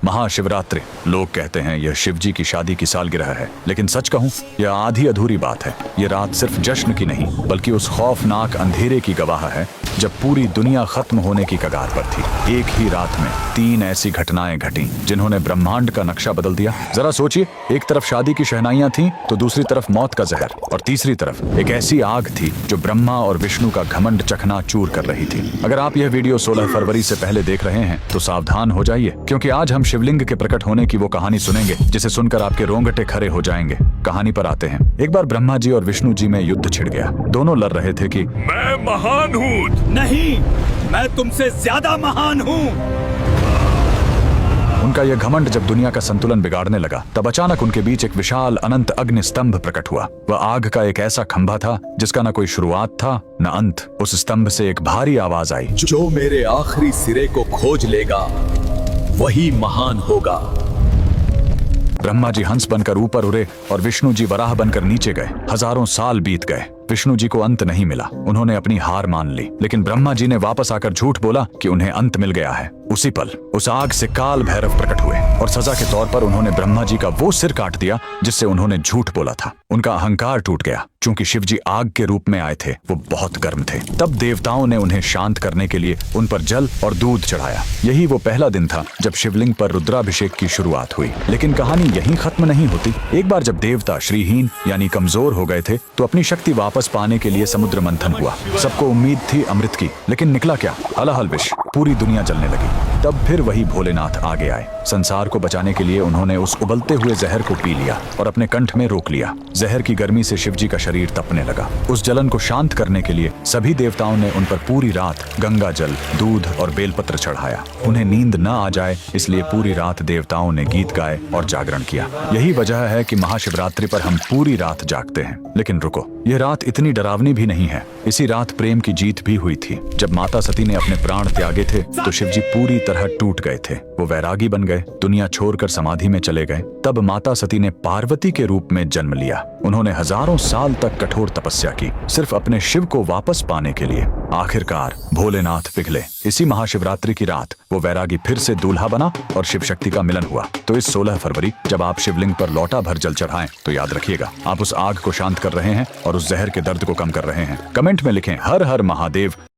महाशिवरात्रि। लोग कहते हैं यह शिव जी की शादी की सालगिरह है, लेकिन सच कहूं यह आधी अधूरी बात है। यह रात सिर्फ जश्न की नहीं बल्कि उस खौफनाक अंधेरे की गवाह है जब पूरी दुनिया खत्म होने की कगार पर थी। एक ही रात में 3 ऐसी घटनाएं घटी जिन्होंने ब्रह्मांड का नक्शा बदल दिया। जरा सोचिए, एक तरफ शादी की शहनाइयां थीं, तो दूसरी तरफ मौत का जहर, और तीसरी तरफ एक ऐसी आग थी जो ब्रह्मा और विष्णु का घमंड चकनाचूर कर रही थी। अगर आप यह वीडियो 16 फरवरी से पहले देख रहे हैं तो सावधान हो जाइए, क्योंकि आज हम शिवलिंग के प्रकट होने की वो कहानी सुनेंगे जिसे सुनकर आपके रोंगटे खड़े हो जाएंगे। कहानी पर आते हैं। एक बार ब्रह्मा जी और विष्णु जी में युद्ध छिड़ गया। दोनों लड़ रहे थे कि मैं महान हूँ। नहीं, मैं तुमसे ज्यादा महान हूँ। उनका यह घमंड जब दुनिया का संतुलन बिगाड़ने लगा, तब अचानक उनके बीच एक विशाल अनंत अग्नि स्तंभ प्रकट हुआ। वह आग का एक ऐसा खंभा था जिसका न कोई शुरुआत था न अंत। उस स्तंभ से एक भारी आवाज आई, जो मेरे आखिरी सिरे को खोज लेगा वही महान होगा। ब्रह्मा जी हंस बनकर ऊपर उड़े और विष्णु जी वराह बनकर नीचे गए। हजारों साल बीत गए, विष्णु जी को अंत नहीं मिला। उन्होंने अपनी हार मान ली, लेकिन ब्रह्मा जी ने वापस आकर झूठ बोला कि उन्हें अंत मिल गया है। उसी पल उस आग से काल भैरव प्रकट हुए और सजा के तौर पर उन्होंने ब्रह्मा जी का वो सिर काट दिया जिससे उन्होंने झूठ बोला था। उनका अहंकार टूट गया। चूंकि शिव जी आग के रूप में आए थे, वो बहुत गर्म थे। तब देवताओं ने उन्हें शांत करने के लिए उन पर जल और दूध चढ़ाया। यही वो पहला दिन था जब शिवलिंग पर रुद्राभिषेक की शुरुआत हुई। लेकिन कहानी यहीं खत्म नहीं होती। एक बार जब देवता श्रीहीन यानी कमजोर हो गए थे, तो अपनी शक्ति वापस पाने के लिए समुद्र मंथन हुआ। सबको उम्मीद थी अमृत की, लेकिन निकला क्या? हलाहल विष। पूरी दुनिया जलने लगी। तब फिर वही भोलेनाथ आगे आए। संसार को बचाने के लिए उन्होंने उस उबलते हुए जहर को पी लिया और अपने कंठ में रोक लिया। जहर की गर्मी से शिव जी का शरीर तपने लगा। उस जलन को शांत करने के लिए सभी देवताओं ने उन पर पूरी रात गंगा जल, दूध और बेलपत्र चढ़ाया। उन्हें नींद न आ जाए इसलिए पूरी रात देवताओं ने गीत गाए और जागरण किया। यही वजह है कि महाशिवरात्रि पर हम पूरी रात जागते हैं। लेकिन रुको, यह रात इतनी डरावनी भी नहीं है। इसी रात प्रेम की जीत भी हुई थी। जब माता सती ने अपने प्राण त्यागे थे तो शिव जी पूरी तरह टूट गए थे। वो वैरागी बन गए, दुनिया छोड़कर समाधि में चले गए। तब माता सती ने पार्वती के रूप में जन्म लिया। उन्होंने हजारों साल तक कठोर तपस्या की, सिर्फ अपने शिव को वापस पाने के लिए। आखिरकार भोलेनाथ पिघले। इसी महाशिवरात्रि की रात वो वैरागी फिर से दूल्हा बना और शिव शक्ति का मिलन हुआ। तो इस 16 फरवरी जब आप शिवलिंग पर लौटा भर जल चढ़ाएं, तो याद रखिएगा, आप उस आग को शांत कर रहे हैं और उस जहर के दर्द को कम कर रहे हैं। कमेंट में लिखें हर हर महादेव।